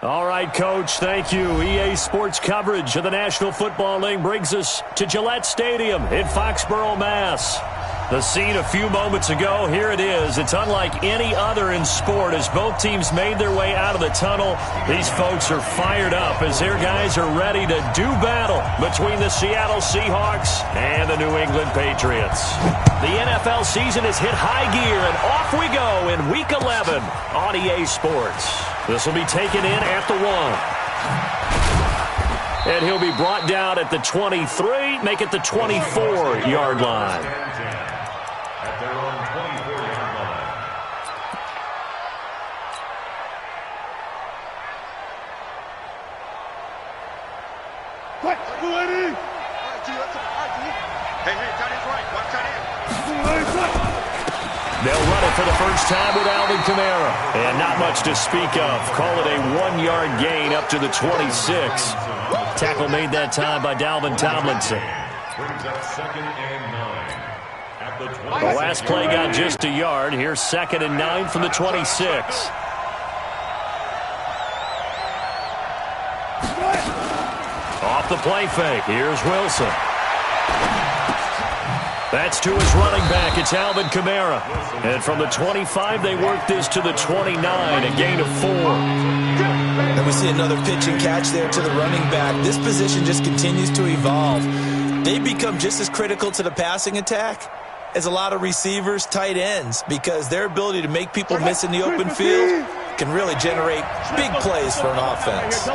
All right, Coach, thank you. EA Sports coverage of the National Football League brings us to Gillette Stadium in Foxborough, Mass. The scene a few moments ago, here it is. It's unlike any other in sport as both teams made their way out of the tunnel. These folks are fired up as their guys are ready to do battle between the Seattle Seahawks and the New England Patriots. The NFL season has hit high gear, and off we go in Week 11 on EA Sports. This will be taken in at the 1. And he'll be brought down at the 23, make it the 24-yard line. They'll run it for the first time with Alvin Kamara. And not much to speak of. Call it a 1-yard gain up to the 26. Tackle made that time by Dalvin Tomlinson. The last play got just a yard. Here's 2nd and 9 from the 26. Off the play fake. Here's Wilson. That's to his running back. It's Alvin Kamara. And from the 25, they work this to the 29, a gain of 4. And we see another pitch and catch there to the running back. This position just continues to evolve. They become just as critical to the passing attack as a lot of receivers, tight ends, because their ability to make people miss in the open field can really generate big plays for an offense.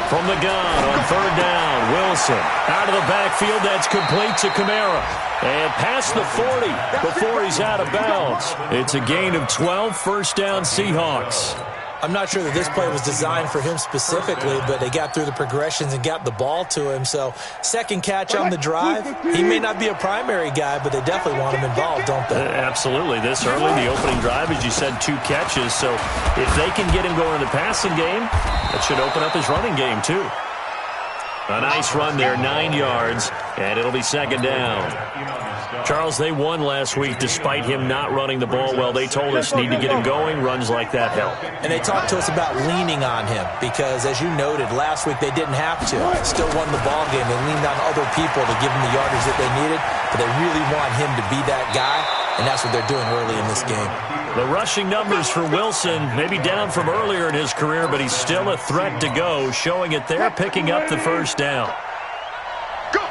From the gun on 3rd down, Wilson. Out of the backfield, that's complete to Kamara. And past the 40 before he's out of bounds. It's a gain of 12, first down Seahawks. I'm not sure that this play was designed for him specifically, but they got through the progressions and got the ball to him. So, second catch on the drive. He may not be a primary guy, but they definitely want him involved, don't they? Absolutely. This early, the opening drive, as you said, 2 catches. So, if they can get him going in the passing game, that should open up his running game, too. A nice run there, 9 yards, and it'll be 2nd down. Charles, they won last week despite him not running the ball well. They told us need to get him going. Runs like that help. And they talked to us about leaning on him because, as you noted, last week they didn't have to. Still won the ball game. They leaned on other people to give them the yardage that they needed, but they really want him to be that guy, and that's what they're doing early in this game. The rushing numbers for Wilson maybe down from earlier in his career, but he's still a threat to go, showing it there, picking up the first down. Go!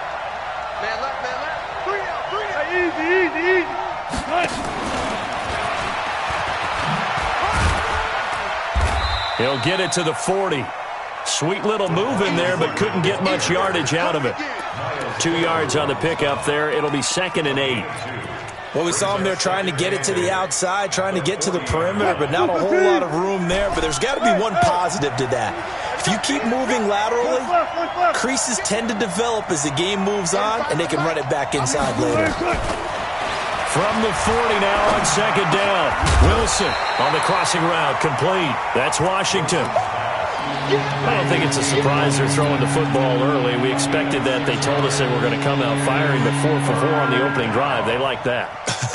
Man left, man left. 3 out, 3 out. Easy. He'll get it to the 40. Sweet little move in there, but couldn't get much yardage out of it. 2 yards on the pickup there. It'll be 2nd and 8. Well, we saw him there trying to get it to the outside, trying to get to the perimeter, but not a whole lot of room there. But there's got to be one positive to that. If you keep moving laterally, creases tend to develop as the game moves on, and they can run it back inside later. From the 40 now on 2nd down. Wilson on the crossing route, complete. That's Washington. I don't think it's a surprise they're throwing the football early. We expected that. They told us they were going to come out firing the 4 for 4 on the opening drive. They like that.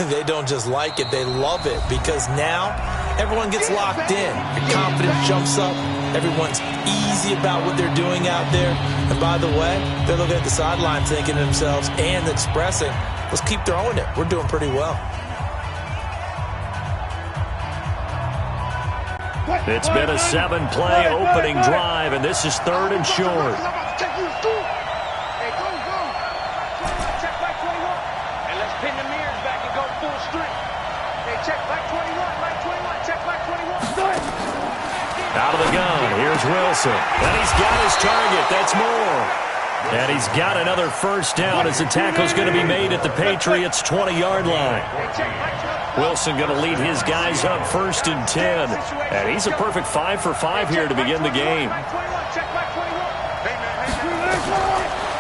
They don't just like it, they love it, because now everyone gets locked in. Your confidence jumps up. Everyone's easy about what they're doing out there. And by the way, they're looking at the sideline thinking to themselves and expressing, let's keep throwing it. We're doing pretty well. It's been a 7-play opening drive, and this is 3rd and short. Hey, go. Check back 21. And let's pin the mirrors back and go full strength. Hey, check back 21, check back 21. Out of the gun, here's Wilson. And he's got his target. That's Moore. And he's got another first down as the tackle's going to be made at the Patriots' 20-yard line. Wilson going to lead his guys up 1st and 10. And he's a perfect 5 for 5 here to begin the game.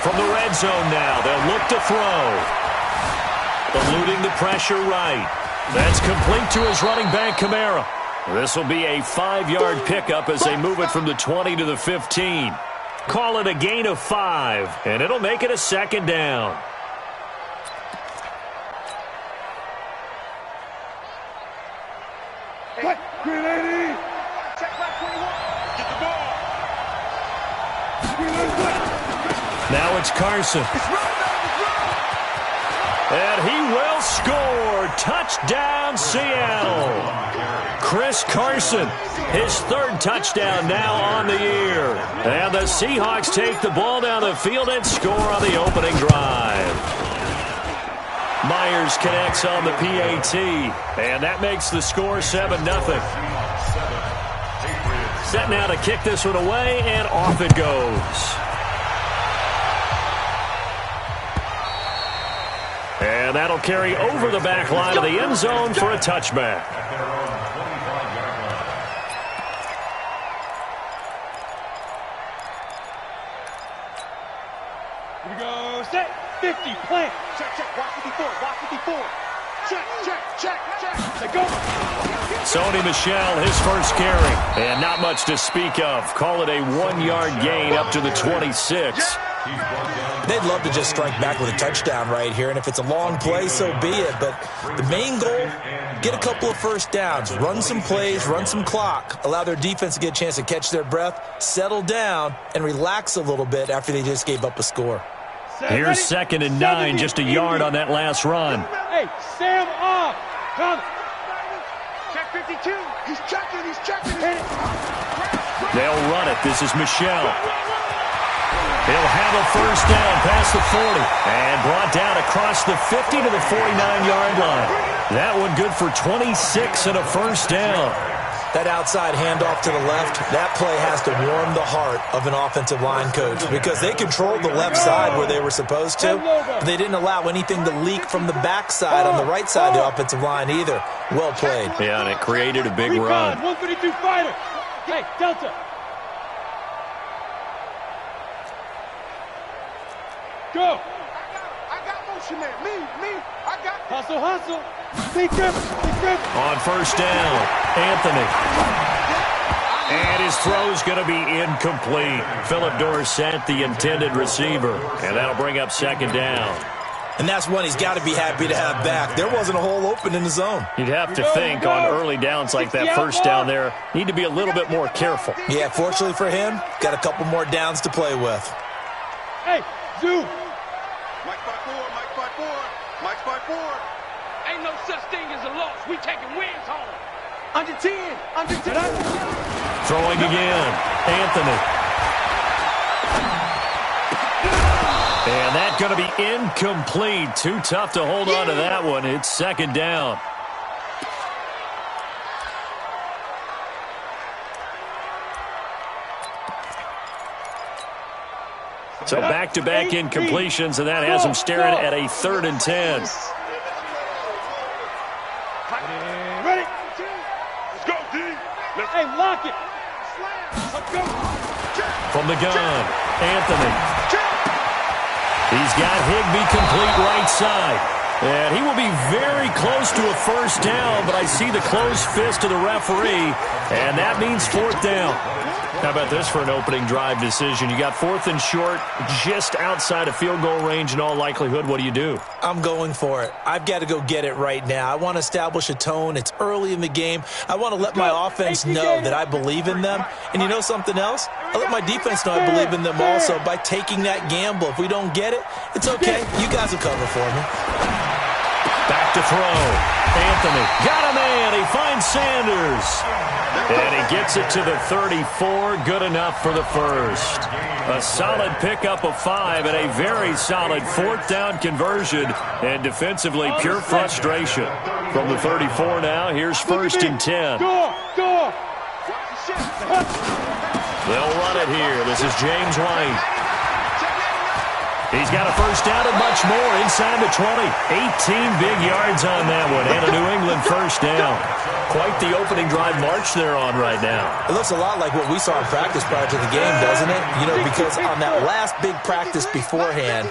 From the red zone now, they'll look to throw. Eluding the pressure right. That's complete to his running back, Kamara. This will be a 5-yard pickup as they move it from the 20 to the 15. Call it a gain of 5, and it'll make it a 2nd down. Carson. And he will score. Touchdown, Seattle. Chris Carson, his third touchdown now on the year. And the Seahawks take the ball down the field and score on the opening drive. Myers connects on the PAT, and that makes the score 7-0. Set now to kick this one away, and off it goes. And that'll carry over the back line of the end zone for a touchback. Here we go. Set. 50. Plant. Check. Watch 54. Watch 54. Check. They go. Sony Michel, his first carry. And not much to speak of. Call it a 1-yard gain up to the 26. They'd love to just strike back with a touchdown right here, and if it's a long play, so be it. But the main goal, get a couple of first downs, run some plays, run some clock, allow their defense to get a chance to catch their breath, settle down, and relax a little bit after they just gave up a score. Here's 2nd and 9, just a yard on that last run. Hey, Sam off. Come. Check 52. He's checking. They'll run it. This is Michel. He'll have a first down past the 40 and brought down across the 50 to the 49-yard line. That one good for 26 and a first down. That outside handoff to the left, that play has to warm the heart of an offensive line coach because they controlled the left side where they were supposed to, but they didn't allow anything to leak from the backside on the right side of the offensive line either. Well played. Yeah, and it created a big run. 152 fighter. Hey, Delta. Go. I got motion there. Me. I got hustle. Big grip. On first down, Anthony. And his throw's going to be incomplete. Philip Dorsett, the intended receiver. And that'll bring up 2nd down. And that's one he's got to be happy to have back. There wasn't a hole open in the zone. You'd have to think on early downs like that first down there, need to be a little bit more careful. Yeah, fortunately for him, got a couple more downs to play with. Hey, Zoo. Mike 5-4. Ain't no such thing as a loss. We taking wins home. Under 10. Throwing again, Anthony. And that's going to be incomplete. Too tough to hold on to that one. It's 2nd down. So back-to-back incompletions, and that has him staring at a 3rd and 10. Ready? Let's go, D. Hey, lock it. Let's go. From the gun, Anthony. He's got Higbee complete right side. And he will be very close to a first down, but I see the closed fist of the referee, and that means 4th down. How about this for an opening drive decision? You got 4th and short, just outside of field goal range in all likelihood. What do you do? I'm going for it. I've got to go get it right now. I want to establish a tone. It's early in the game. I want to let my offense know that I believe in them. And you know something else? I let my defense know I believe in them also by taking that gamble. If we don't get it, it's okay. You guys will cover for me. Back to throw. Anthony got a man. He finds Sanders. And he gets it to the 34. Good enough for the first. A solid pickup of 5 and a very solid 4th down conversion. And defensively, pure frustration. From the 34 now, here's 1st and 10. They'll run it here. This is James White. He's got a first down and much more inside the 20. 18 big yards on that one. And a New England first down. Quite the opening drive march they're on right now. It looks a lot like what we saw in practice prior to the game, doesn't it? You know, because on that last big practice beforehand,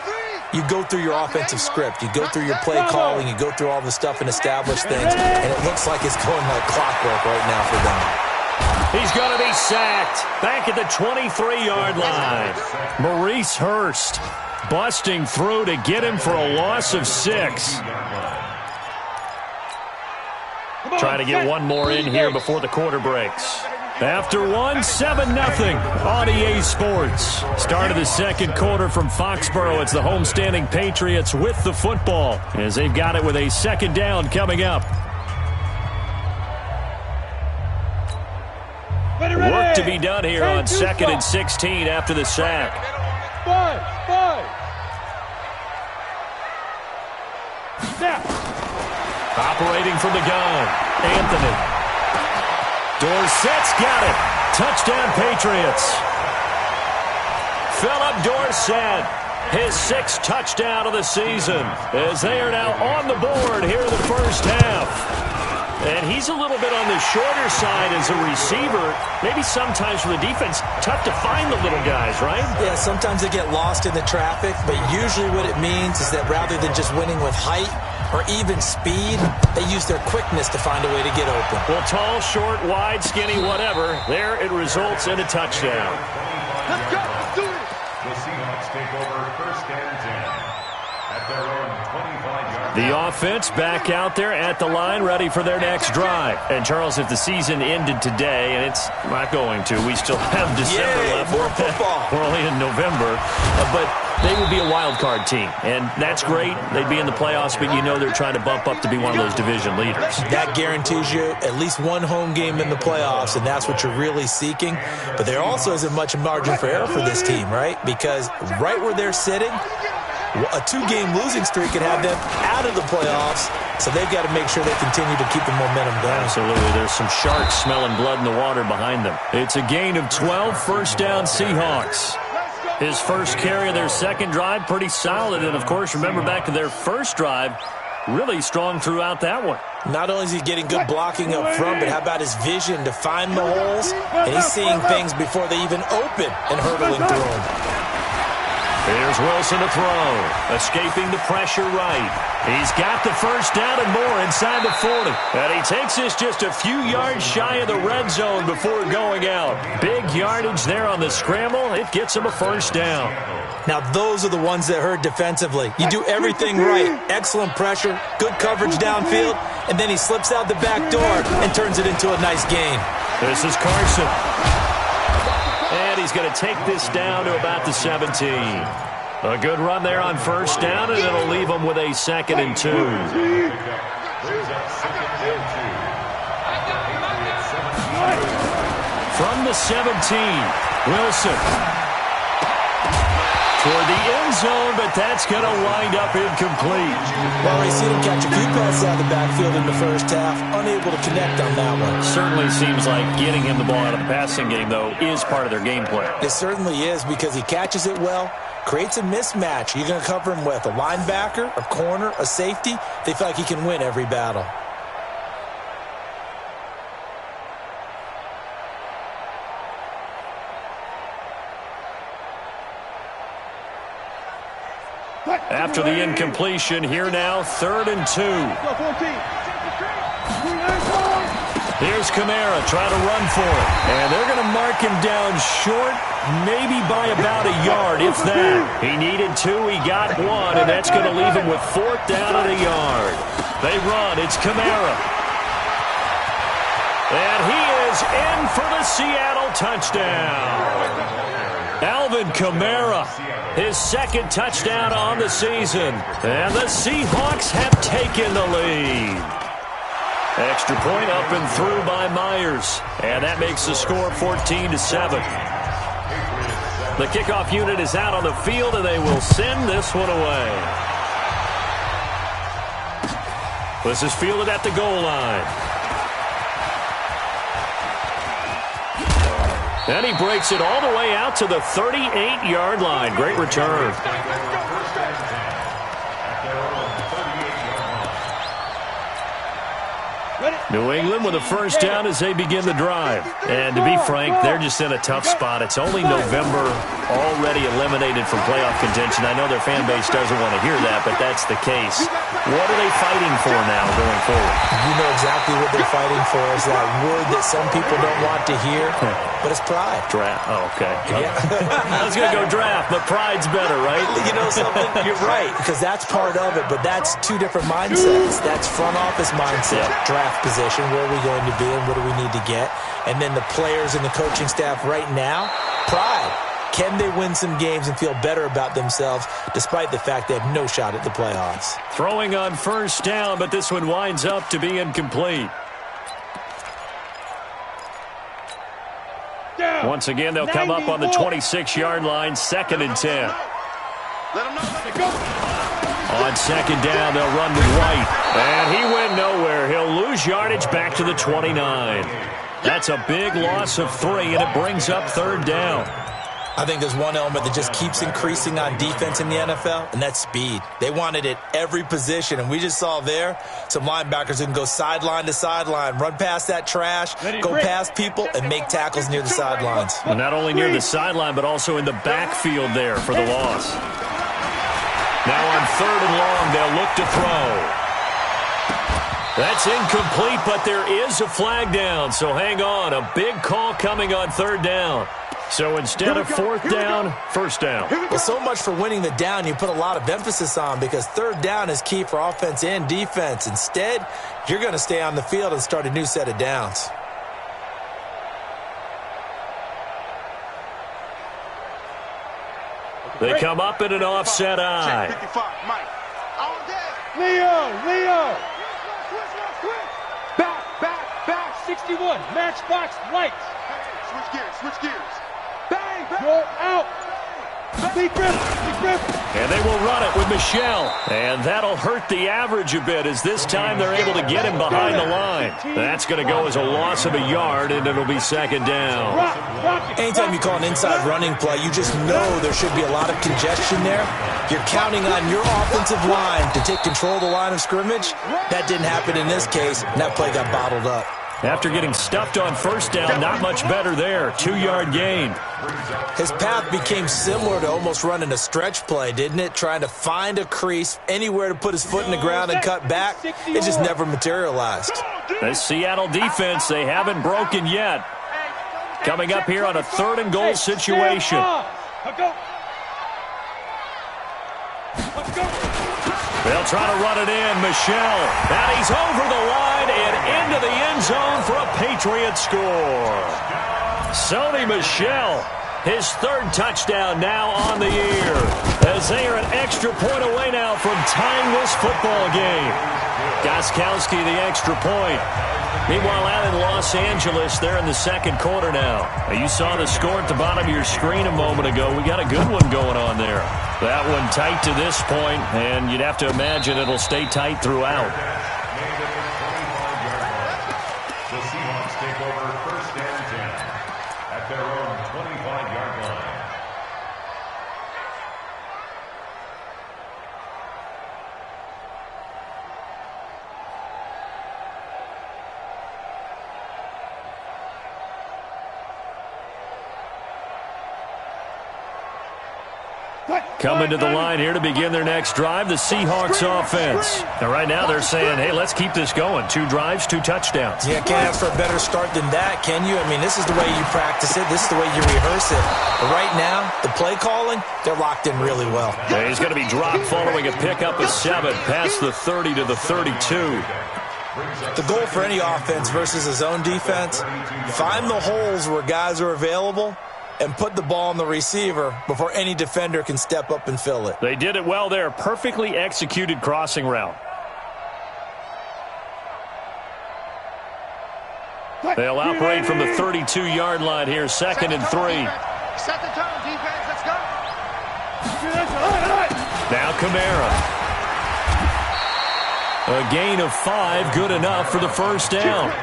you go through your offensive script. You go through your play calling. You go through all the stuff and establish things. And it looks like it's going like clockwork right now for them. He's going to be sacked. Back at the 23-yard line. Maurice Hurst busting through to get him for a loss of 6. Trying to get one more in here before the quarter breaks. After one, 7-0 on EA Sports. Start of the second quarter from Foxborough. It's the homestanding Patriots with the football as they've got it with a second down coming up. Work to be done here on 2nd and 16 after the sack. Operating from the gun, Anthony. Dorsett's got it. Touchdown, Patriots. Philip Dorsett, his 6th touchdown of the season, as they are now on the board here in the first half. And he's a little bit on the shorter side as a receiver. Maybe sometimes for the defense, tough to find the little guys, right? Yeah, sometimes they get lost in the traffic, but usually what it means is that rather than just winning with height or even speed, they use their quickness to find a way to get open. Well, tall, short, wide, skinny, whatever, there it results in a touchdown. Let's go. Let's do it. The Seahawks take over 1st and 10 at their own 25-yard line. The offense back out there at the line, ready for their next drive. And, Charles, if the season ended today, and it's not going to, we still have December left. More football. We're only in November. But they would be a wild card team, and that's great. They'd be in the playoffs, but you know they're trying to bump up to be one of those division leaders. That guarantees you at least one home game in the playoffs, and that's what you're really seeking. But there also isn't much margin for error for this team, right? Because right where they're sitting, a 2-game losing streak could have them out of the playoffs, so they've got to make sure they continue to keep the momentum going. Absolutely. There's some sharks smelling blood in the water behind them. It's a gain of 12, first down Seahawks. His first carry of their second drive, pretty solid. And, of course, remember back to their first drive, really strong throughout that one. Not only is he getting good blocking up front, but how about his vision to find the holes? And he's seeing things before they even open and hurdling through them. Here's Wilson to throw. Escaping the pressure right. He's got the first down and more inside the 40. And he takes this just a few yards shy of the red zone before going out. Big yardage there on the scramble. It gets him a first down. Now, those are the ones that hurt defensively. You do everything right. Excellent pressure, good coverage downfield, and then he slips out the back door and turns it into a nice gain. This is Carson. And he's going to take this down to about the 17. A good run there on first down, and it'll leave him with a 2nd and 2. From the 17, Wilson. Toward the end zone, but that's going to wind up incomplete. Well, we've seen him catch a few passes out of the backfield in the first half, unable to connect on that one. Certainly seems like getting him the ball out of the passing game, though, is part of their game plan. It certainly is because he catches it well, creates a mismatch. You're going to cover him with a linebacker, a corner, a safety. They feel like he can win every battle. After the incompletion, here now, 3rd and 2. Here's Kamara trying to run for it. And they're going to mark him down short, maybe by about a yard, if that. He needed 2, he got 1, and that's going to leave him with 4th down at a yard. They run, it's Kamara. And he is in for the Seattle touchdown. Alvin Kamara, his 2nd touchdown on the season. And the Seahawks have taken the lead. Extra point up and through by Myers. And that makes the score 14-7. The kickoff unit is out on the field, and they will send this one away. This is fielded at the goal line. And he breaks it all the way out to the 38-yard line. Great return. New England with a first down as they begin the drive. And to be frank, they're just in a tough spot. It's only November. already eliminated from playoff contention. I know their fan base doesn't want to hear that, but that's the case. What are they fighting for now going forward? You know exactly what they're fighting for. Is that word that some people don't want to hear, but it's pride. Draft. Oh, okay. Yeah. I was going to go draft, but pride's better, right? You know something? You're right, because that's part of it, but that's two different mindsets. That's front office mindset, draft position, where are we going to be and what do we need to get? And then the players and the coaching staff right now, pride. Can they win some games and feel better about themselves despite the fact they have no shot at the playoffs? Throwing on first down, but this one winds up to be incomplete. Once again, they'll come up on the 26-yard line, 2nd and 10. On 2nd down, they'll run with White. And he went nowhere. He'll lose yardage back to the 29. That's a big loss of 3, and it brings up 3rd down. I think there's one element that just keeps increasing on defense in the NFL, and that's speed. They want it at every position, and we just saw there some linebackers who can go sideline to sideline, run past that trash, go past people, and make tackles near the sidelines. Well, not only near the sideline, but also in the backfield there for the loss. Now on 3rd and long, they'll look to throw. That's incomplete, but there is a flag down, so hang on. A big call coming on 3rd down. So instead of 4th down, 1st down. Well, so much for winning the down you put a lot of emphasis on, because 3rd down is key for offense and defense. Instead, you're going to stay on the field and start a new set of downs. They come up in an offset eye. Leo. Back, 61. Matchbox lights. Switch gears. Bang, you're out. Big grip. And they will run it with Michelle. And that'll hurt the average a bit, as this time they're able to get him behind the line. That's going to go as a loss of a yard, and it'll be 2nd down. Anytime you call an inside running play, you just know there should be a lot of congestion there. You're counting on your offensive line to take control of the line of scrimmage. That didn't happen in this case, and that play got bottled up. After getting stuffed on 1st down, not much better there. 2-yard gain. His path became similar to almost running a stretch play, didn't it? Trying to find a crease, anywhere to put his foot in the ground and cut back. It just never materialized. The Seattle defense, they haven't broken yet. Coming up here on a 3rd and goal situation. They'll try to run it in. Michelle. And he's over the line and into the end zone for a Patriot score. Sony Michel, his 3rd touchdown now on the year, as they are an extra point away now from tying this football game. Gostkowski the extra point. Meanwhile, out in Los Angeles, they're in the 2nd quarter now. You saw the score at the bottom of your screen a moment ago. We got a good one going on there. That one tight to this point, and you'd have to imagine it'll stay tight throughout. The Seahawks take over 1st and 10 at their own 25-yard line. Coming to the line here to begin their next drive, the Seahawks offense. Now, right now they're saying, hey, let's keep this going. 2 drives, 2 touchdowns. Yeah, can't ask for a better start than that, can you? I mean, this is the way you practice it. This is the way you rehearse it. But right now, the play calling, they're locked in really well. Yeah, he's going to be dropped following a pickup of 7 past the 30 to the 32. The goal for any offense versus his own defense, find the holes where guys are available and put the ball on the receiver before any defender can step up and fill it. They did it well there. Perfectly executed crossing route. They'll operate from the 32-yard line here, 2nd and 3. Set the tone, defense. Let's go. Now Kamara. A gain of 5, good enough for the 1st down.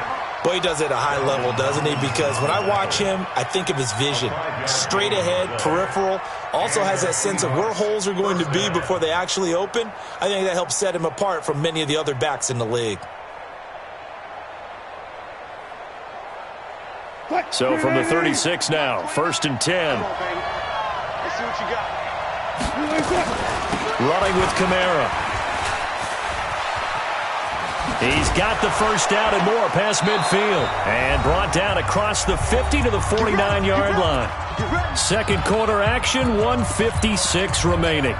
Boy, he does it at a high level, doesn't he? Because when I watch him, I think of his vision. Straight ahead, peripheral. Also has that sense of where holes are going to be before they actually open. I think that helps set him apart from many of the other backs in the league. So from the 36 now, 1st and 10. What you got? Running with Kamara. He's got the first down and more past midfield. And brought down across the 50 to the 49-yard line. Second quarter action, 1:56 remaining.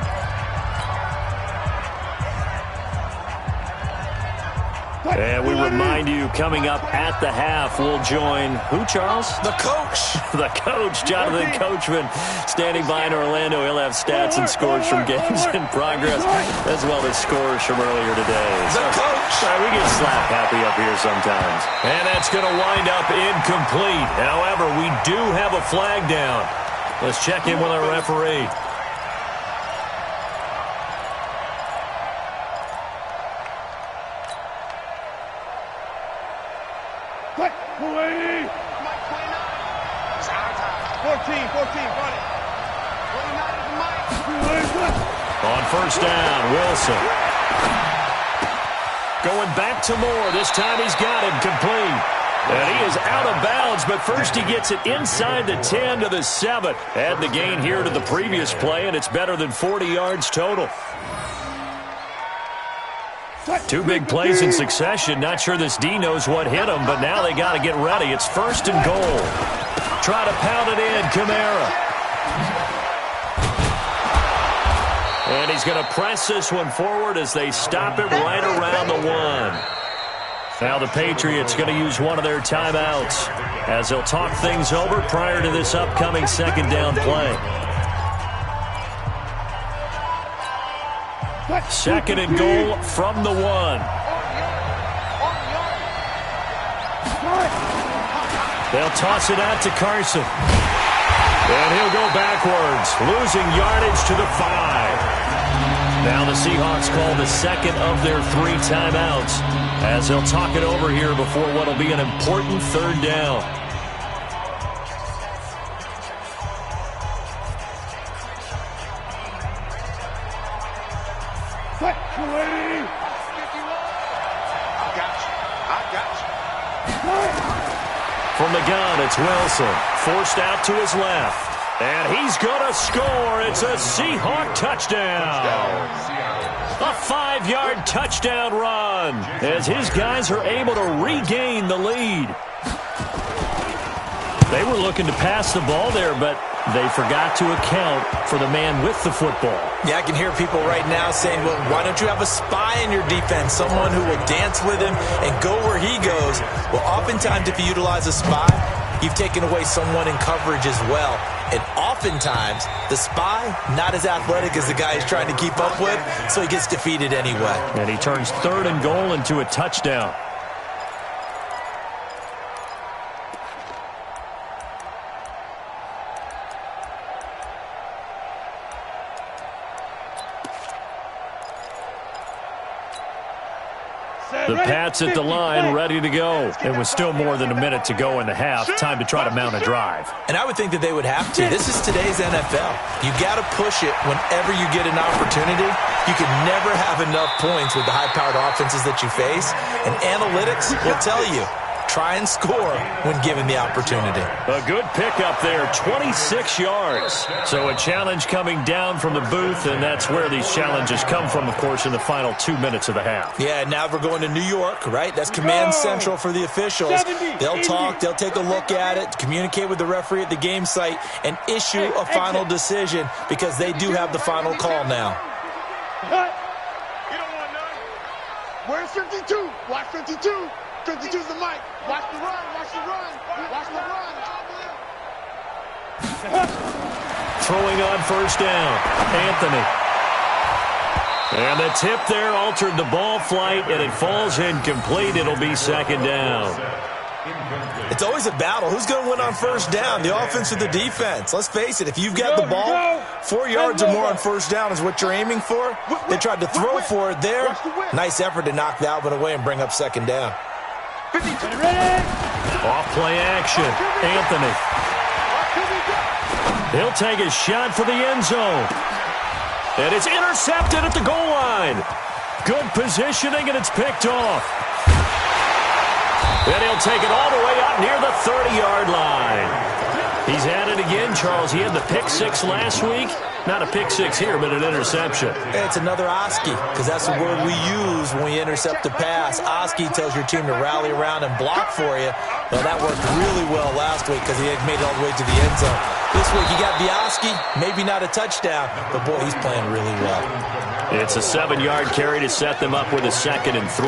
And we remind you, coming up at the half, we'll join who, Charles? The coach. The coach, Jonathan Coachman, standing by in Orlando. He'll have stats and scores from games in progress, as well as scores from earlier today. The coach. We get slap happy up here sometimes. And that's going to wind up incomplete. However, we do have a flag down. Let's check in with our referee. Mike 29. It's our time. 14, run it. 29 is Mike. On first down, Wilson. Going back to Moore. This time he's got him complete. And he is out of bounds, but first he gets it inside the 10 to the 7. Add the gain here to the previous play, and it's better than 40 yards total. Two big plays in succession. Not sure this D knows what hit him, but now they got to get ready. It's first and goal. Try to pound it in, Kamara. And he's going to press this one forward as they stop it right around the 1. Now the Patriots going to use one of their timeouts as they'll talk things over prior to this upcoming second down play. Second and goal from the 1. They'll toss it out to Carson. And he'll go backwards, losing yardage to the 5. Now the Seahawks call the second of their 3 timeouts as they'll talk it over here before what will be an important third down. From the gun, it's Wilson. Forced out to his left. And he's going to score. It's a Seahawk touchdown. A 5-yard touchdown run as his guys are able to regain the lead. They were looking to pass the ball there, but they forgot to account for the man with the football. Yeah, I can hear people right now saying, well, why don't you have a spy in your defense, someone who will dance with him and go where he goes? Well, oftentimes if you utilize a spy, you've taken away someone in coverage as well. And oftentimes, the spy, not as athletic as the guy he's trying to keep up with, so he gets defeated anyway. And he turns third and goal into a touchdown. The Pats at the line, ready to go. It was still more than a minute to go in the half. Time to try to mount a drive. And I would think that they would have to. This is today's NFL. You got to push it whenever you get an opportunity. You can never have enough points with the high-powered offenses that you face. And analytics will tell you, try and score when given the opportunity. A good pickup there, 26 yards. So a challenge coming down from the booth, and that's where these challenges come from, of course, in the final 2 minutes of the half. Yeah, now we're going to New York, right? That's command central for the officials. They'll talk, they'll take a look at it, communicate with the referee at the game site, and issue a final decision because they do have the final call now. You don't want none. Where's 52? Watch 52. 52's the mic. Watch the run. Watch the run. Watch the run. Throwing on first down, Anthony. And the tip there altered the ball flight, and it falls incomplete. It'll be second down. It's always a battle. Who's going to win on first down, the offense or the defense? Let's face it, if you've got the ball, 4 yards or more on first down is what you're aiming for. They tried to throw for it there. Nice effort to knock that one away and bring up second down. Off play action, Anthony. He'll take a shot for the end zone. And it's intercepted at the goal line. Good positioning, and it's picked off. And he'll take it all the way up near the 30-yard line. He's at it again, Charles. He had the pick six last week. Not a pick six here, but an interception. It's another Oski, because that's the word we use when we intercept a pass. Oski tells your team to rally around and block for you. Well, that worked really well last week because he had made it all the way to the end zone. This week he got the Oski, maybe not a touchdown, but boy, he's playing really well. It's a 7-yard carry to set them up with a 2nd and 3.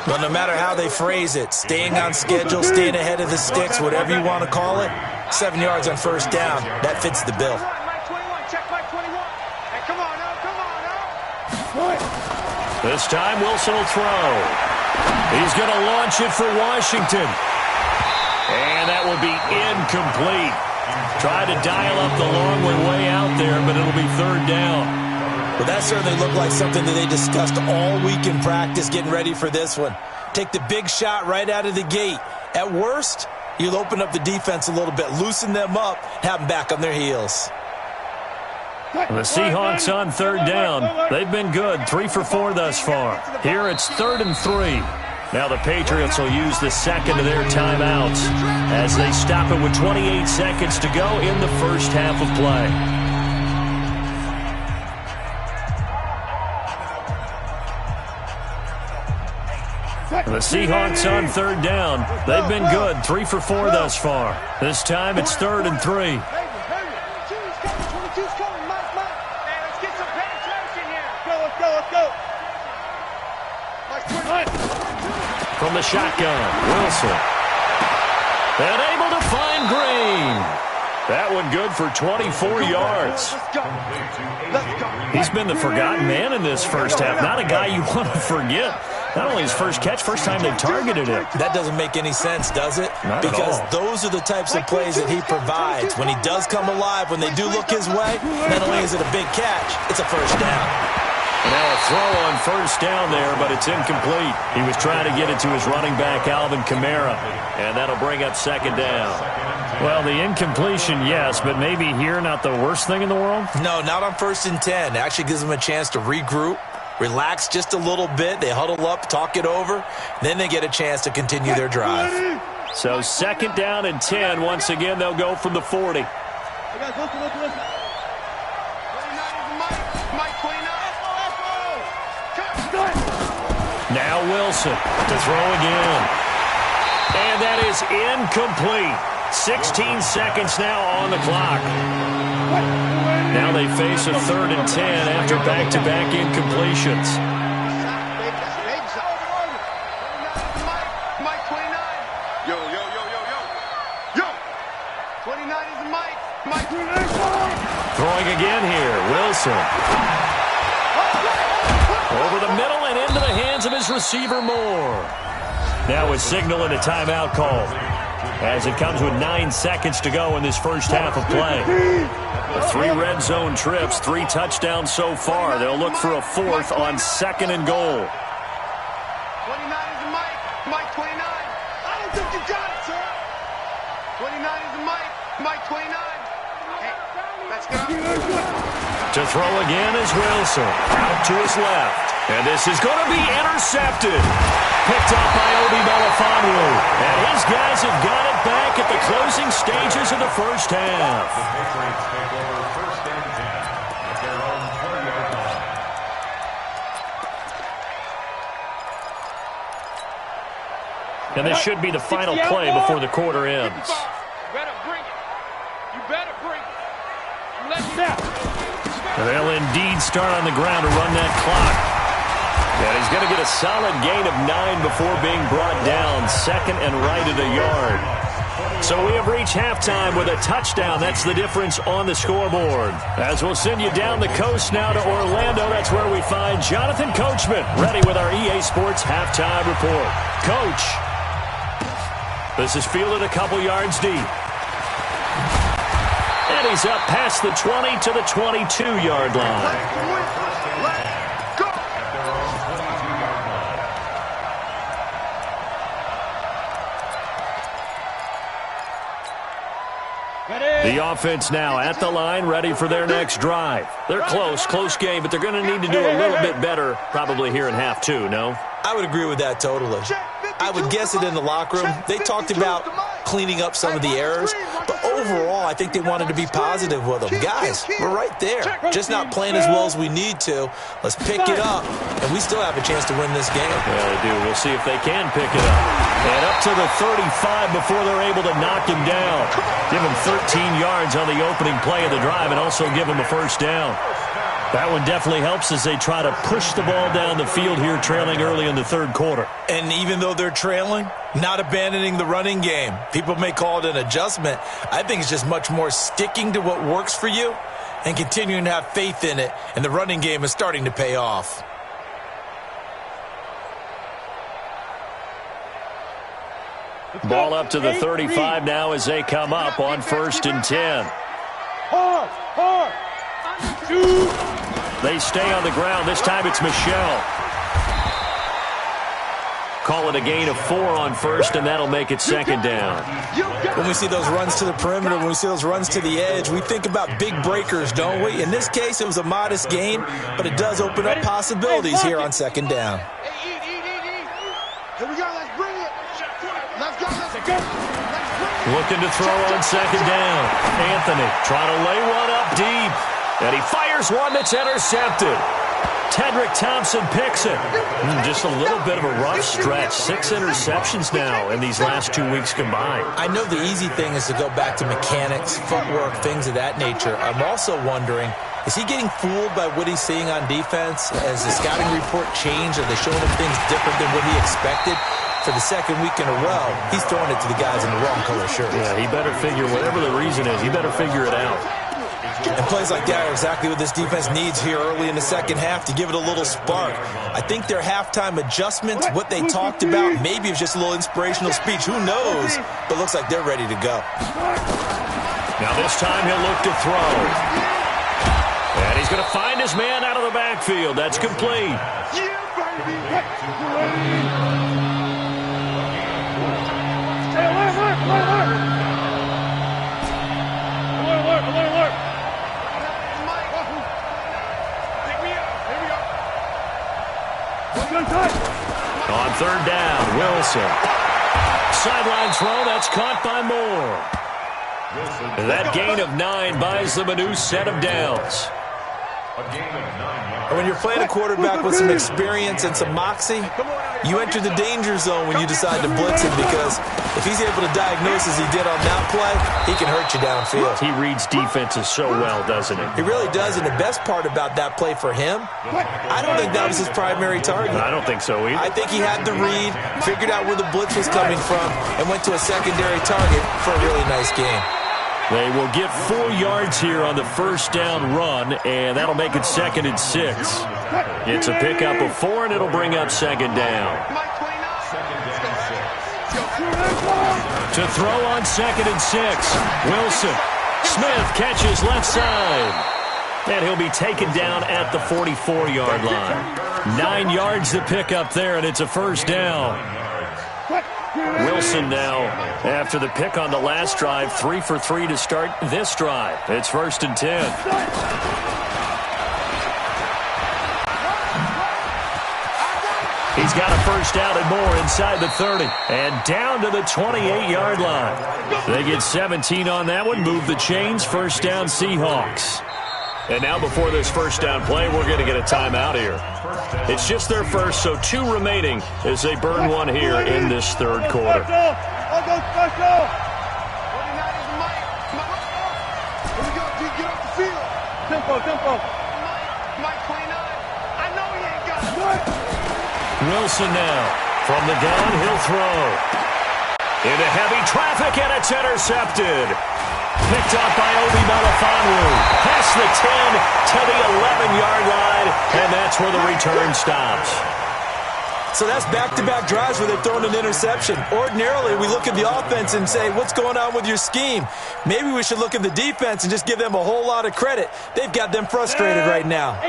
Well, no matter how they phrase it, staying on schedule, staying ahead of the sticks, whatever you want to call it, 7 yards on first down, that fits the bill. This time Wilson will throw. He's going to launch it for Washington. And that will be incomplete. Tried to dial up the long way out there, but it'll be 3rd down. Well, that certainly looked like something that they discussed all week in practice getting ready for this one. Take the big shot right out of the gate. At worst, you'll open up the defense a little bit, loosen them up, have them back on their heels. The Seahawks on 3rd down. They've been good, 3 for 4 thus far. Here it's 3rd and 3. Now the Patriots will use the second of their timeouts as they stop it with 28 seconds to go in the first half of play. The Seahawks on 3rd down. They've been good, 3 for 4 thus far. This time it's 3rd and 3. From the shotgun, Wilson. And able to find Green. That one good for 24 yards. He's been the forgotten man in this first half. Not a guy you want to forget. Not only his first catch, first time they've targeted him. That doesn't make any sense, does it? Not because at all. Those are the types of plays that he provides. When he does come alive, when they do look his way, not only is it a big catch, it's a first down. Now a throw on first down there, but it's incomplete. He was trying to get it to his running back, Alvin Kamara, and that'll bring up 2nd down. Well, the incompletion, yes, but maybe here not the worst thing in the world? No, not on 1st and 10. It actually gives them a chance to regroup, relax just a little bit. They huddle up, talk it over. Then they get a chance to continue their drive. So 2nd down and 10. Once again, they'll go from the 40. Now Wilson to throw again. And that is incomplete. 16 seconds now on the clock. Now they face a 3rd and 10 after back-to-back incompletions. Mike 29. Yo. 29 is Mike. Mike 29. Throwing again here, Wilson. Over the middle and into the hands of his receiver, Moore. Now a signal and a timeout call as it comes with 9 seconds to go in this first half of play. The 3 red zone trips, 3 touchdowns so far. They'll look for a 4th on 2nd and goal. 29 is Mike. Mike 29. I don't think you got it, sir. 29 is Mike. Mike 29. Hey, let's go. To throw again is Wilson. Out to his left. And this is going to be intercepted. Picked up by Obi Melifonwu. And his guys have got it back at the closing stages of the first half. The Patriots take over 1st and 10 at their own 20-yard line. And this should be the final play before the quarter ends. You better bring it. You better bring it. You let it out. They'll indeed start on the ground to run that clock. And he's going to get a solid gain of 9 before being brought down. 2nd and right at a yard. So we have reached halftime with a touchdown. That's the difference on the scoreboard. As we'll send you down the coast now to Orlando, that's where we find Jonathan Coachman, ready with our EA Sports halftime report. Coach, this is fielded a couple yards deep. And he's up past the 20 to the 22-yard line. The offense now at the line, ready for their next drive. They're close game, but they're going to need to do a little bit better probably here in half 2, no? I would agree with that totally. I would guess it in the locker room. They talked about cleaning up some of the errors. But overall, I think they wanted to be positive with them. Guys, we're right there. Just not playing as well as we need to. Let's pick it up, and we still have a chance to win this game. Yeah, they do. We'll see if they can pick it up. And up to the 35 before they're able to knock him down. Give him 13 yards on the opening play of the drive and also give him a first down. That one definitely helps as they try to push the ball down the field here, trailing early in the third quarter. And even though they're trailing, not abandoning the running game. People may call it an adjustment. I think it's just much more sticking to what works for you and continuing to have faith in it. And the running game is starting to pay off. Ball up to the 35 now as they come up on 1st and 10. They stay on the ground. This time it's Michelle. Call it a gain of 4 on 1st, and that'll make it 2nd down. When we see those runs to the perimeter, when we see those runs to the edge, we think about big breakers, don't we? In this case, it was a modest gain, but it does open up possibilities here on 2nd down. Here we go. Let's bring it. Let's go. Let's go. Looking to throw on 2nd down. Anthony trying to lay one up deep. And he fires one that's intercepted. Tedrick Thompson picks it. Just a little bit of a rough stretch. 6 interceptions now in these last 2 weeks combined. I know the easy thing is to go back to mechanics, footwork, things of that nature. I'm also wondering, is he getting fooled by what he's seeing on defense? Has the scouting report changed? Are they showing him things different than what he expected? For the 2nd week in a row, he's throwing it to the guys in the wrong color shirts. Yeah, he better figure, whatever the reason is, he better figure it out. And plays like that are exactly what this defense needs here early in the 2nd half to give it a little spark. I think their halftime adjustments, what they talked about, maybe it's just a little inspirational speech. Who knows? But it looks like they're ready to go. Now this time he'll look to throw. And he's going to find his man out of the backfield. That's complete. On 3rd down, Wilson. Sideline throw, that's caught by Moore. That gain of 9 buys them a new set of downs. And when you're playing a quarterback with some experience and some moxie, you enter the danger zone when you decide to blitz him, because if he's able to diagnose as he did on that play, he can hurt you downfield. He reads defenses so well, doesn't he? He really does, and the best part about that play for him, I don't think that was his primary target. I don't think so either. I think he had the read, figured out where the blitz was coming from, and went to a secondary target for a really nice game. They will get 4 yards here on the 1st down run, and that'll make it 2nd and 6. It's a pickup of 4, and it'll bring up 2nd down. To throw on 2nd and 6. Wilson. Smith catches left side. And he'll be taken down at the 44-yard line. 9 yards to pick up there, and it's a 1st down. Wilson now, after the pick on the last drive, 3 for 3 to start this drive. It's 1st and 10. He's got a first down and more inside the 30. And down to the 28-yard line. They get 17 on that one, move the chains, 1st down Seahawks. And now before this 1st down play, we're going to get a timeout here. It's just their first, so 2 remaining as they burn one here in this 3rd quarter. Wilson now from the gun, he'll throw. Into heavy traffic, and it's intercepted. Picked up by Obi Melifonwu. Past the 10 to the 11-yard line, and that's where the return stops. So that's back-to-back drives where they've thrown an interception. Ordinarily, we look at the offense and say, what's going on with your scheme? Maybe we should look at the defense and just give them a whole lot of credit. They've got them frustrated right now.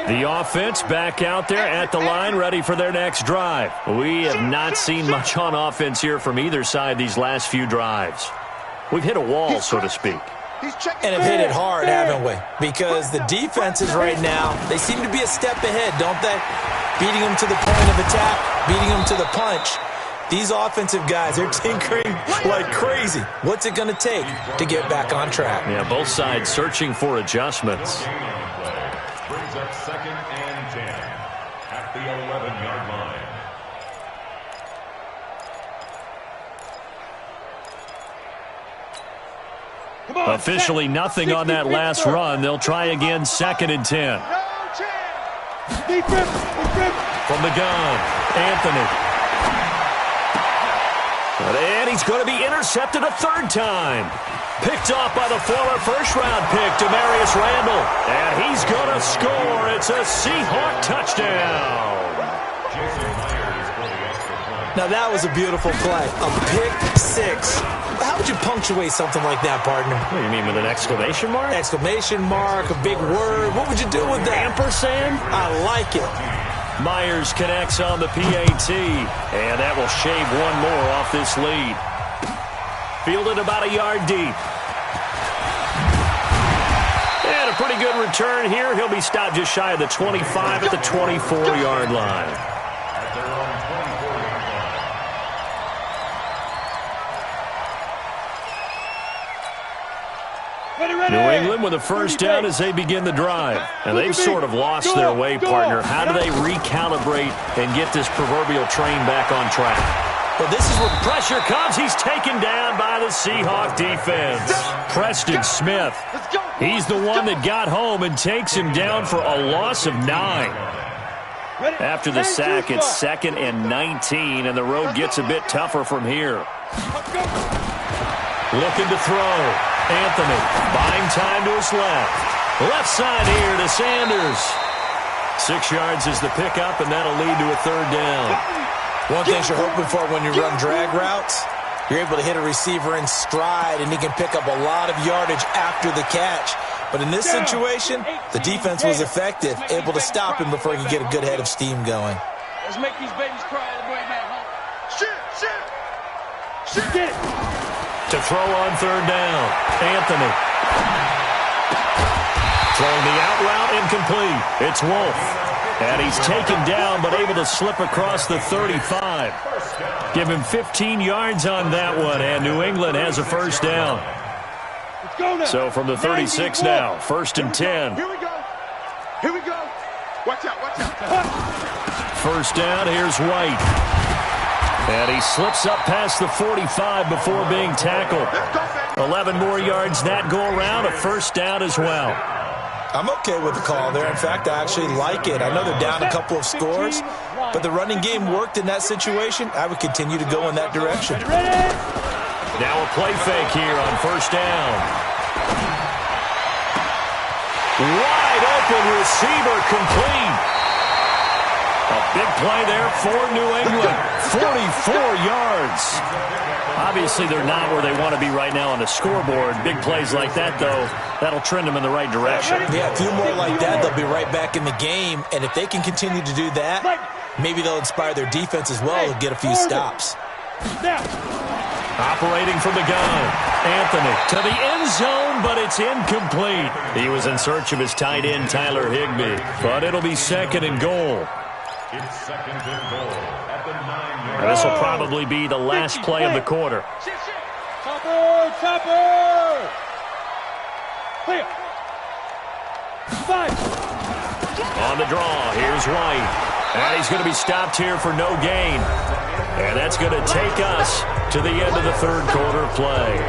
The offense back out there at the line, ready for their next drive. We have not seen much on offense here from either side these last few drives. We've hit a wall, so to speak. And have hit it hard, haven't we? Because the defenses right now, they seem to be a step ahead, don't they? Beating them to the point of attack, beating them to the punch. These offensive guys, they're tinkering like crazy. What's it going to take to get back on track? Yeah, both sides searching for adjustments. Brings up 2nd and 10 at the 11-yard line. Officially nothing on that last run. They'll try again 2nd and 10. From the gun, Anthony. And he's going to be intercepted a 3rd time. Picked off by the former first-round pick, Demarius Randall. And he's going to score. It's a Seahawk touchdown. Now, that was a beautiful play. A pick 6. How would you punctuate something like that, partner? What do you mean, with an exclamation mark? Exclamation mark, a big word. What would you do with that? Ampersand? I like it. Myers connects on the PAT, and that will shave one more off this lead. Fielded about a yard deep. And a pretty good return here. He'll be stopped just shy of the 25 at the 24-yard line. At their own 24-yard line. New England with a first down as they begin the drive. And they've sort of lost their way, partner. How do they recalibrate and get this proverbial train back on track? Well, this is where pressure comes. He's taken down by the Seahawk defense. Preston Smith. He's the one that got home and takes him down for a loss of 9. After the sack, it's 2nd and 19, and the road gets a bit tougher from here. Looking to throw. Anthony buying time to his left. Left side here to Sanders. 6 yards is the pickup, and that'll lead to a 3rd down. One thing you're hoping for when you run drag routes, you're able to hit a receiver in stride, and he can pick up a lot of yardage after the catch. But in this situation, the defense was effective, able to stop him before he could get a good head of steam going. Let's make these babies cry all the way back home. Shoot! Get it! To throw on 3rd down, Anthony. Throwing the out route incomplete. It's Wolf. And he's taken down but able to slip across the 35. Give him 15 yards on that one, and New England has a first down. So from the 36 now, 1st and 10. Here we go. Here we go. Watch out, watch out. First down, here's White. And he slips up past the 45 before being tackled. 11 more yards that go around, a first down as well. I'm okay with the call there. In fact, I actually like it. I know they're down a couple of scores, but the running game worked in that situation. I would continue to go in that direction. Now a play fake here on first down. Wide open receiver complete. A big play there for New England. 44 yards. Obviously, they're not where they want to be right now on the scoreboard. Big plays like that, though, that'll trend them in the right direction. Yeah, a few more like that, they'll be right back in the game. And if they can continue to do that, maybe they'll inspire their defense as well to get a few stops. Operating from the gun, Anthony to the end zone, but it's incomplete. He was in search of his tight end, Tyler Higbee, but it'll be 2nd and goal. It's 2nd and goal at the 9-yard And this will probably be the last play of the quarter. Chopper! Chopper! Clear. 5. On the draw, here's White. And he's going to be stopped here for no gain. And that's going to take us to the end of the 3rd quarter play.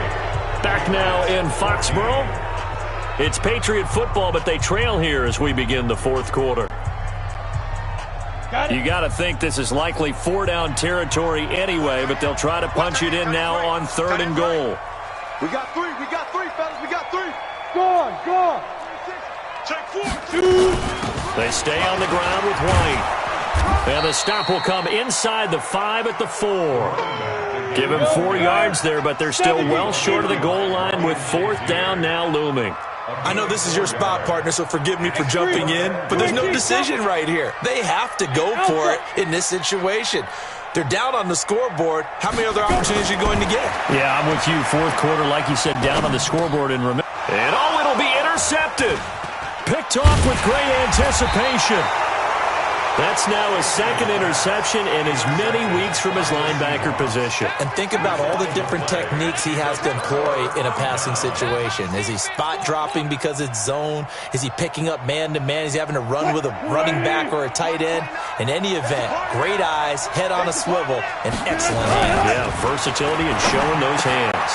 Back now in Foxborough. It's Patriot football, but they trail here as we begin the 4th quarter. You got to think this is likely 4-down territory anyway, but they'll try to punch it in now on 3rd and goal. We got 3, fellas, we got 3. Go on. Check 4. They stay on the ground with White. And the stop will come inside the 5 at the 4. Give him 4 yards there, but they're still well short of the goal line with 4th down now looming. I know this is your spot, partner, so forgive me for jumping in, but there's no decision right here. They have to go for it in this situation. They're down on the scoreboard. How many other opportunities are you going to get? Yeah, I'm with you. 4th quarter, like you said, down on the scoreboard. And it'll be intercepted. Picked off with great anticipation. That's now his second interception in as many weeks from his linebacker position. And think about all the different techniques he has to employ in a passing situation. Is he spot dropping because it's zone? Is he picking up man-to-man? Is he having to run with a running back or a tight end? In any event, great eyes, head on a swivel, and excellent hands. Yeah, versatility and showing those hands.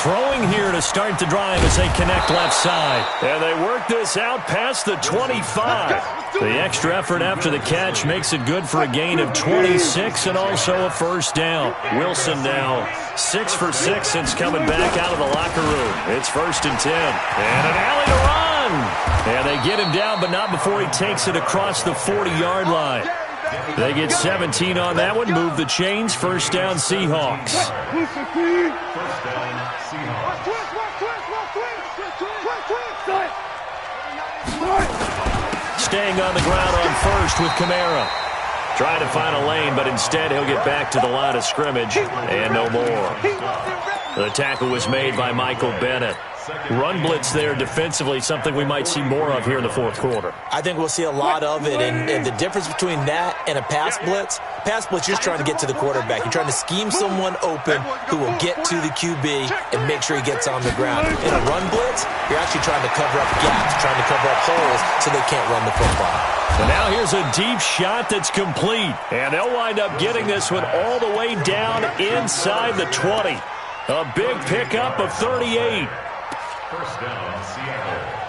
Throwing here to start the drive as they connect left side. And they work this out past the 25. The extra effort after the catch makes it good for a gain of 26 and also a first down. Wilson now 6 for 6 since coming back out of the locker room. It's 1st and 10. And an alley to run. And they get him down, but not before he takes it across the 40-yard line. They get 17 on that one. Move the chains. First down, Seahawks. Staying on the ground on first with Kamara. Trying to find a lane, but instead he'll get back to the line of scrimmage and no more. The tackle was made by Michael Bennett. Run blitz there defensively, something we might see more of here in the fourth quarter. I think we'll see a lot of it, and the difference between that and a pass blitz, you're just trying to get to the quarterback. You're trying to scheme someone open who will get to the QB and make sure he gets on the ground. In a run blitz, you're actually trying to cover up gaps, trying to cover up holes so they can't run the football. So now here's a deep shot that's complete, and they'll wind up getting this one all the way down inside the 20. A big pickup of 38. First down, Seattle.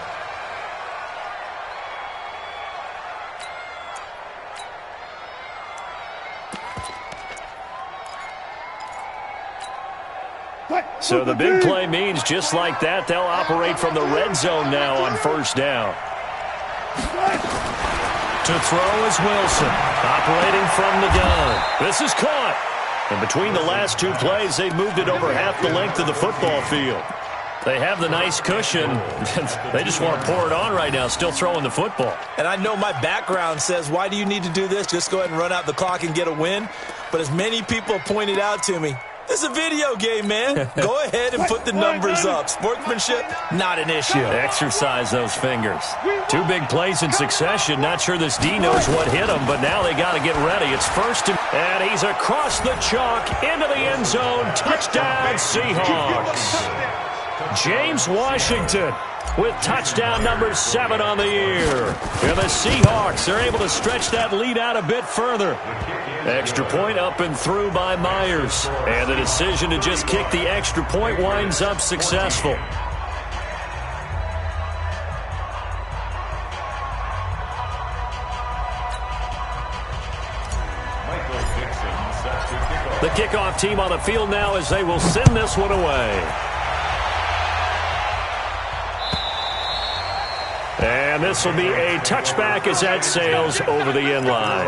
So the big play means just like that, they'll operate from the red zone now on first down. To throw is Wilson, operating from the gun. This is caught. And between the last two plays, they've moved it over half the length of the football field. They have the nice cushion. They just want to pour it on right now, still throwing the football. And I know my background says, why do you need to do this? Just go ahead and run out the clock and get a win. But as many people pointed out to me, this is a video game, man. Go ahead and put the numbers up. Sportsmanship, not an issue. Exercise those fingers. Two big plays in succession. Not sure this D knows what hit him, but now they got to get ready. It's first and he's across the chalk into the end zone. Touchdown, Seahawks. James Washington with touchdown number 7 on the year. And the Seahawks are able to stretch that lead out a bit further. Extra point up and through by Myers. And the decision to just kick the extra point winds up successful. The kickoff team on the field now as they will send this one away. And this will be a touchback as that sails over the end line.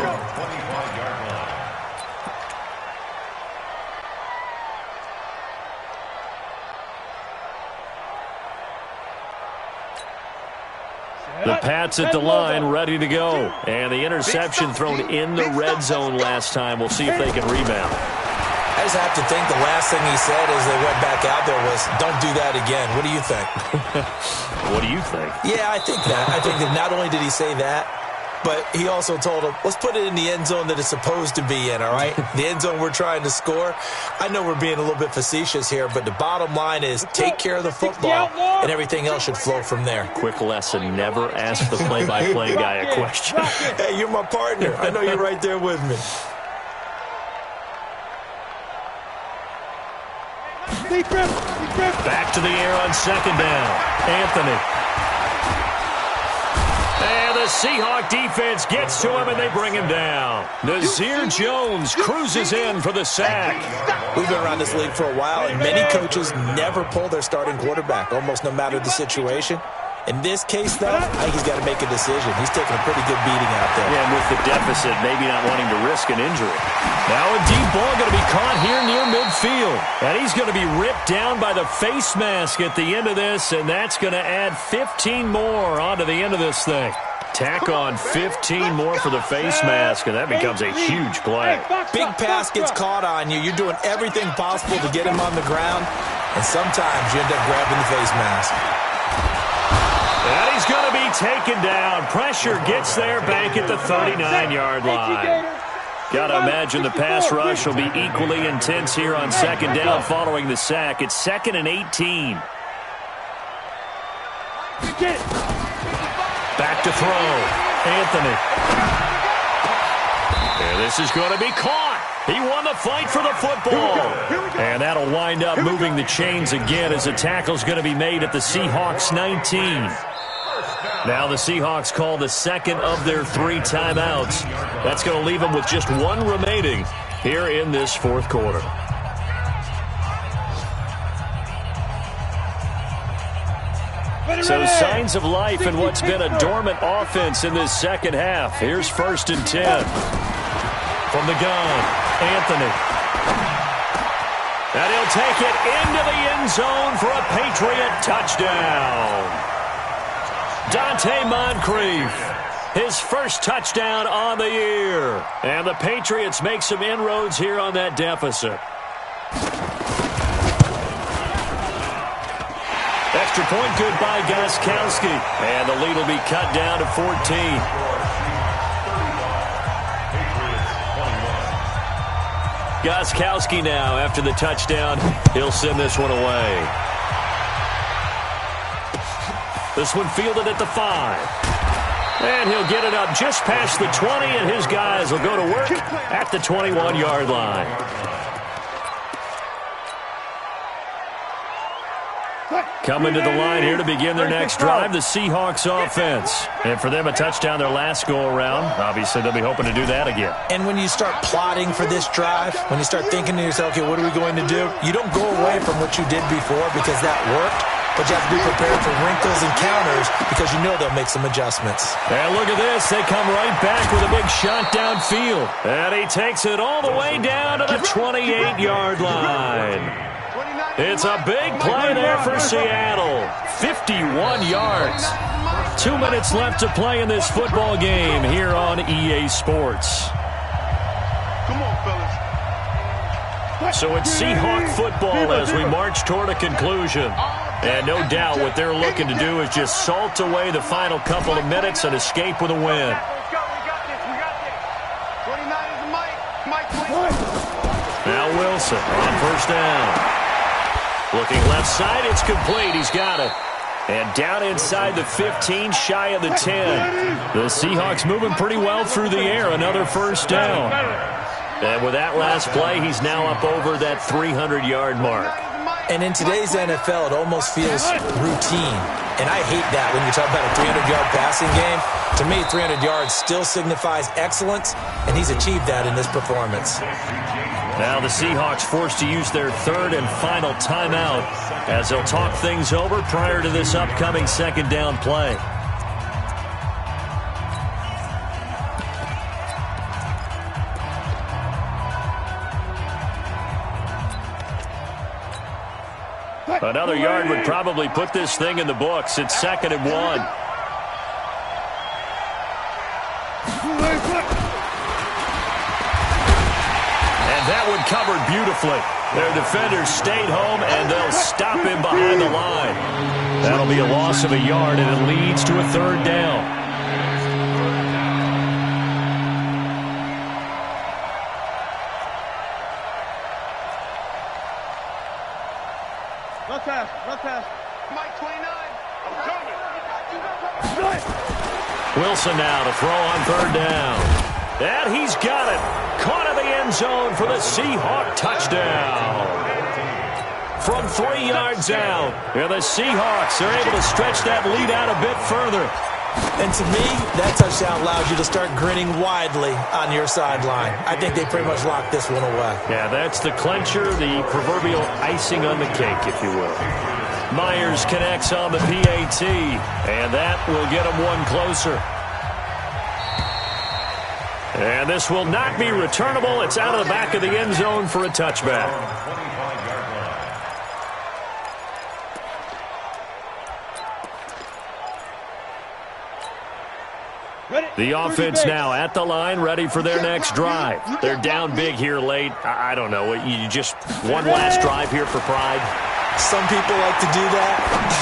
The Pats at the line, ready to go. And the interception thrown in the red zone last time. We'll see if they can rebound. I just have to think the last thing he said as they went back out there was, don't do that again. What do you think? What do you think? Yeah, I think that. I think that not only did he say that, but he also told him, let's put it in the end zone that it's supposed to be in, all right? The end zone we're trying to score. I know we're being a little bit facetious here, but the bottom line is take care of the football, and everything else should flow from there. Quick lesson, never ask the play-by-play guy a question. Hey, you're my partner. I know you're right there with me. Back to the air on second down. Anthony. And the Seahawk defense gets to him, and they bring him down. Nazir Jones cruises in for the sack. We've been around this league for a while, and many coaches never pull their starting quarterback, almost no matter the situation. In this case, though, I think he's got to make a decision. He's taking a pretty good beating out there. Yeah, and with the deficit, maybe not wanting to risk an injury. Now a deep ball going to be caught here near midfield. And he's going to be ripped down by the face mask at the end of this, and that's going to add 15 more onto the end of this thing. Tack on 15 more for the face mask, and that becomes a huge play. Big pass gets caught on you. You're doing everything possible to get him on the ground, and sometimes you end up grabbing the face mask. And he's going to be taken down. Pressure gets there back at the 39-yard line. Got to imagine the pass rush will be equally intense here on second down following the sack. It's 2nd and 18. Back to throw. Anthony. And this is going to be caught. He won the fight for the football. And that'll wind up moving the chains again as a tackle's going to be made at the Seahawks 19. Now the Seahawks call the second of their 3 timeouts. That's going to leave them with just 1 remaining here in this fourth quarter. So signs of life in what's been a dormant offense in this second half. Here's 1st and 10. From the gun, Anthony. And he'll take it into the end zone for a Patriot touchdown. Dante Moncrief, his first touchdown on the year. And the Patriots make some inroads here on that deficit. Extra point good by Gostkowski. And the lead will be cut down to 14. Gostkowski now, after the touchdown, he'll send this one away. This one fielded at the 5. And he'll get it up just past the 20, and his guys will go to work at the 21-yard line. Coming to the line here to begin their next drive, the Seahawks offense. And for them, a touchdown their last go-around. Obviously, they'll be hoping to do that again. And when you start plotting for this drive, when you start thinking to yourself, okay, what are we going to do? You don't go away from what you did before because that worked, but you have to be prepared for wrinkles and counters because you know they'll make some adjustments. And look at this. They come right back with a big shot downfield. And he takes it all the way down to the 28-yard line. It's a big play there for Seattle. 51 yards. 2 minutes left to play in this football game here on EA Sports. Come on, fellas. So it's Seahawk football as we march toward a conclusion. And no doubt what they're looking to do is just salt away the final couple of minutes and escape with a win. We got this. 29 is the Mike. Now Wilson on first down. Looking left side, it's complete. He's got it. And down inside the 15, shy of the 10. The Seahawks moving pretty well through the air. Another first down. And with that last play, he's now up over that 300-yard mark. And in today's NFL, it almost feels routine. And I hate that when you talk about a 300-yard passing game. To me, 300 yards still signifies excellence, and he's achieved that in this performance. Now the Seahawks forced to use their 3rd and final timeout as they'll talk things over prior to this upcoming second down play. Another yard would probably put this thing in the books. It's 2nd and 1. That one covered beautifully. Their defenders stayed home, and they'll stop him behind the line. That'll be a loss of a yard, and it leads to a 3rd down. Run pass. Mike 29. I'm coming. Wilson now to throw on 3rd down. And he's got it. Caught in the end zone for the Seahawk touchdown. From 3 yards out. And the Seahawks are able to stretch that lead out a bit further. And to me, that touchdown allows you to start grinning widely on your sideline. I think they pretty much locked this one away. Yeah, that's the clincher, the proverbial icing on the cake, if you will. Myers connects on the PAT, and that will get him one closer. And this will not be returnable. It's out of the back of the end zone for a touchback. The offense now at the line, ready for their next drive. They're down big here late. I don't know. You just one last drive here for pride. Some people like to do that.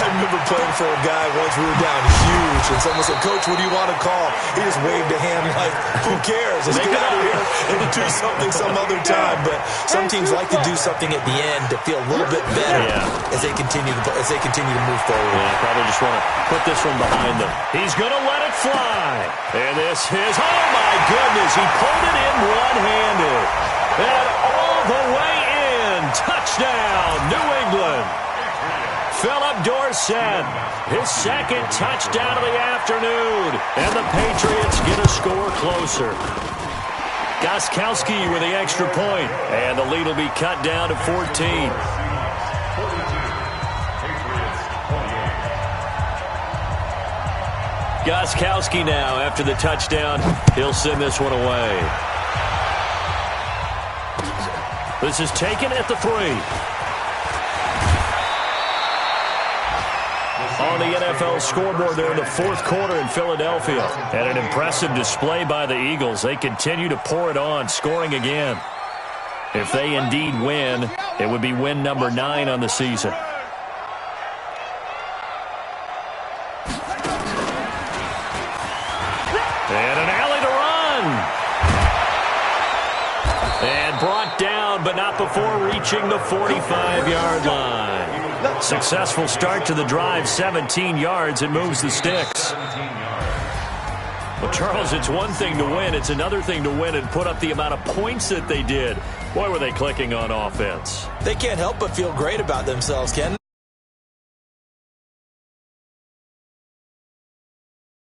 I remember playing for a guy once. We were down huge, and someone said, "Coach, what do you want to call?" He just waved a hand like, "Who cares? Let's get out of here and do something some other time." But some teams like to do something at the end to feel a little bit better as they continue to move forward. Yeah, probably just want to put this one behind them. He's going to let it fly. And this is, oh my goodness, he pulled it in one-handed. And all the way in. Touchdown, New England. Philip Dorsett, his second touchdown of the afternoon. And the Patriots get a score closer. Gostkowski with the extra point. And the lead will be cut down to 14. Gostkowski now, after the touchdown, he'll send this one away. This is taken at the 3. On the NFL scoreboard there in the fourth quarter in Philadelphia. And an impressive display by the Eagles. They continue to pour it on, scoring again. If they indeed win, it would be win number 9 on the season. And an alley to run. And brought down, but not before reaching the 45-yard line. Successful start to the drive, 17 yards. It moves the sticks. Well, Charles, it's one thing to win. It's another thing to win and put up the amount of points that they did. Boy, were they clicking on offense. They can't help but feel great about themselves, Ken.